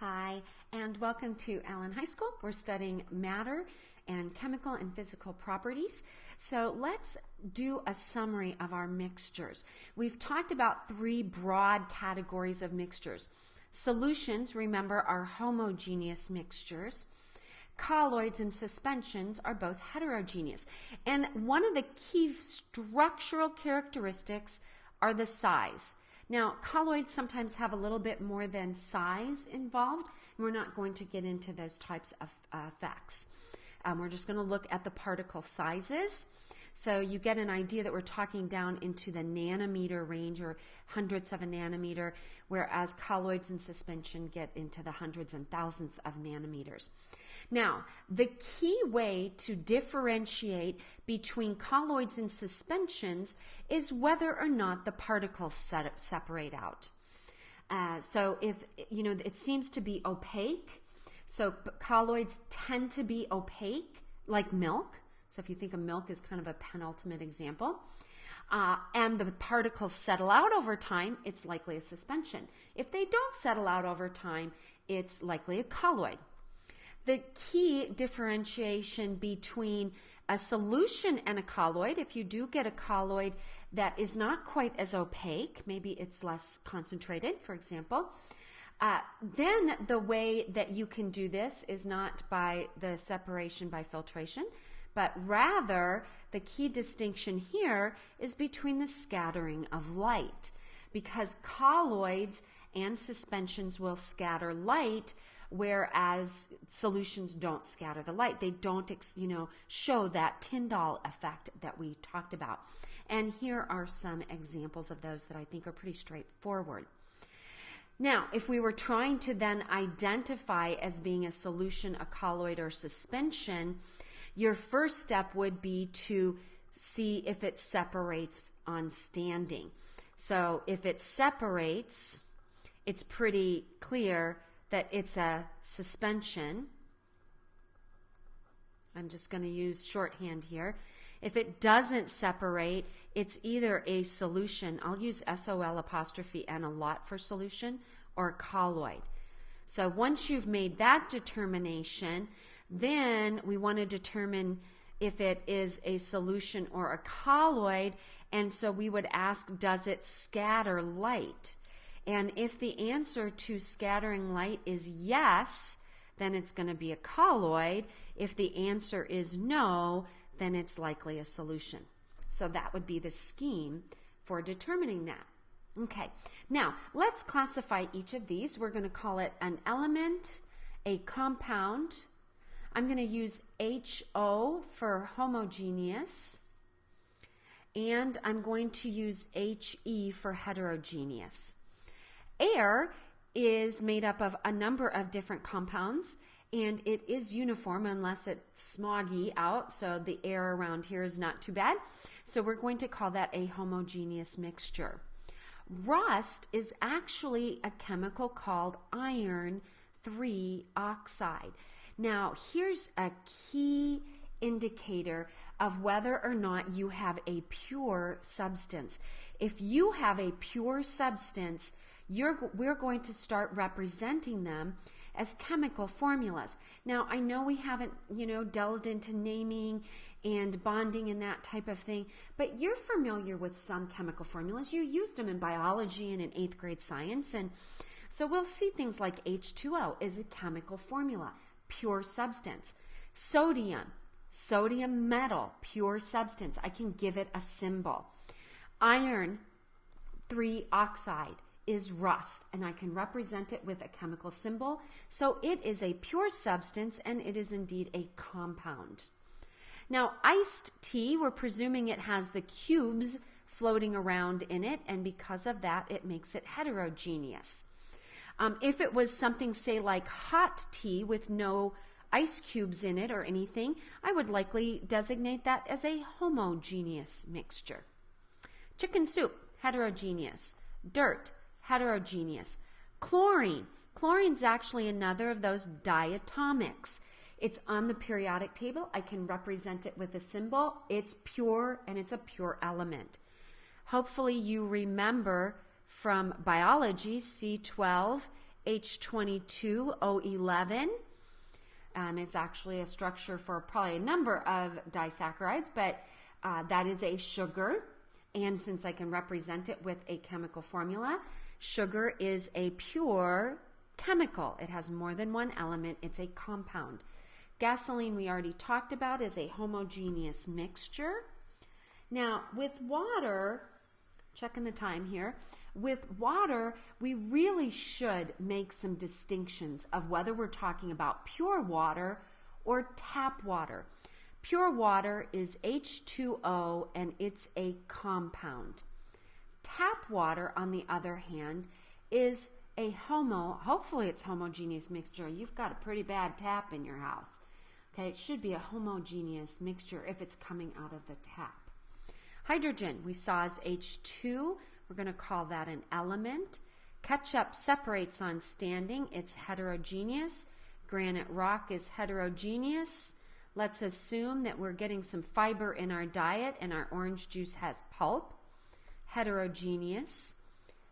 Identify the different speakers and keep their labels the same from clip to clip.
Speaker 1: Hi, and welcome to Allen High School. We're studying matter and chemical and physical properties. So let's do a summary of our mixtures. We've talked about three broad categories of mixtures. Solutions, remember, are homogeneous mixtures. Colloids and suspensions are both heterogeneous. And one of the key structural characteristics are the size. Now, colloids sometimes have a little bit more than size involved. And we're not going to get into those types of effects. We're just going to look at the particle sizes. So you get an idea that we're talking down into the nanometer range or hundredths of a nanometer, whereas colloids and suspension get into the hundreds and thousands of nanometers. Now, the key way to differentiate between colloids and suspensions is whether or not the particles separate out. So if, it seems to be opaque. So colloids tend to be opaque, like milk. So if you think of milk as kind of a penultimate example, and the particles settle out over time, it's likely a suspension. If they don't settle out over time, it's likely a colloid. The key differentiation between a solution and a colloid, if you do get a colloid that is not quite as opaque, maybe it's less concentrated, for example, then the way that you can do this is not by the separation by filtration, but rather the key distinction here is between the scattering of light, because colloids and suspensions will scatter light, whereas solutions don't scatter the light. They don't, show that Tyndall effect that we talked about. And here are some examples of those that I think are pretty straightforward. Now, if we were trying to then identify as being a solution, a colloid, or suspension, your first step would be to see if it separates on standing. So if it separates, it's pretty clear that it's a suspension. I'm just going to use shorthand here. If it doesn't separate, it's either a solution. I'll use SOL apostrophe N a lot for solution, or a colloid. So once you've made that determination, then we want to determine if it is a solution or a colloid. And so we would ask, does it scatter light? And if the answer to scattering light is yes, then it's going to be a colloid. If the answer is no, then it's likely a solution. So that would be the scheme for determining that. Okay, now let's classify each of these. We're going to call it an element, a compound. I'm going to use HO for homogeneous, and I'm going to use HE for heterogeneous. Air is made up of a number of different compounds, and it is uniform unless it's smoggy out, so the air around here is not too bad. So we're going to call that a homogeneous mixture. Rust is actually a chemical called iron 3 oxide. Now, here's a key indicator of whether or not you have a pure substance. If you have a pure substance, we're going to start representing them as chemical formulas. Now, I know we haven't, delved into naming and bonding and that type of thing, but you're familiar with some chemical formulas. You used them in biology and in 8th grade science, and so we'll see things like H2O is a chemical formula, pure substance. Sodium metal, pure substance. I can give it a symbol. Iron 3 oxide is rust, and I can represent it with a chemical symbol. So it is a pure substance, and it is indeed a compound. Now, iced tea, we're presuming it has the cubes floating around in it, and because of that, it makes it heterogeneous. If it was something, say, like hot tea with no ice cubes in it or anything, I would likely designate that as a homogeneous mixture. Chicken soup, heterogeneous. Dirt, heterogeneous. Chlorine's actually another of those diatomics. It's on the periodic table. I can represent it with a symbol. It's pure, and it's a pure element. Hopefully you remember from biology, C12 H22O11. It's actually a structure for probably a number of disaccharides, but that is a sugar. And since I can represent it with a chemical formula, sugar is a pure chemical. It has more than one element. It's a compound. Gasoline, we already talked about, is a homogeneous mixture. Now, with water, checking the time here, with water, we really should make some distinctions of whether we're talking about pure water or tap water. Pure water is H2O and it's a compound. Tap water, on the other hand, is a hopefully it's homogeneous mixture. You've got a pretty bad tap in your house. Okay, it should be a homogeneous mixture if it's coming out of the tap. Hydrogen, we saw as H2. We're going to call that an element. Ketchup separates on standing. It's heterogeneous. Granite rock is heterogeneous. Let's assume that we're getting some fiber in our diet and our orange juice has pulp. Heterogeneous.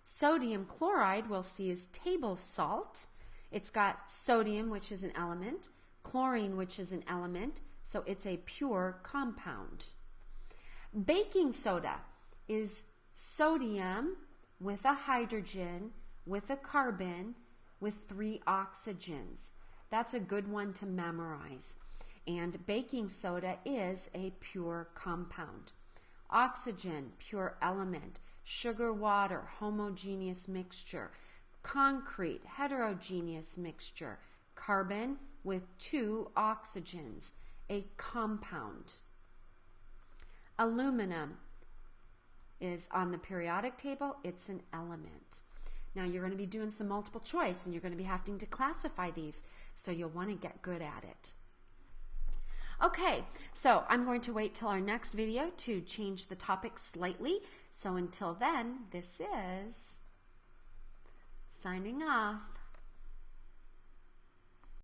Speaker 1: Sodium chloride we'll see is table salt. It's got sodium, which is an element, chlorine, which is an element, so it's a pure compound. Baking soda is sodium with a hydrogen, with a carbon, with 3 oxygens. That's a good one to memorize. And baking soda is a pure compound. Oxygen, pure element. Sugar, water, homogeneous mixture. Concrete, heterogeneous mixture. Carbon with 2 oxygens, a compound. Aluminum is on the periodic table. It's an element. Now you're going to be doing some multiple choice and you're going to be having to classify these, so you'll want to get good at it. Okay, so I'm going to wait till our next video to change the topic slightly. So until then, this is signing off.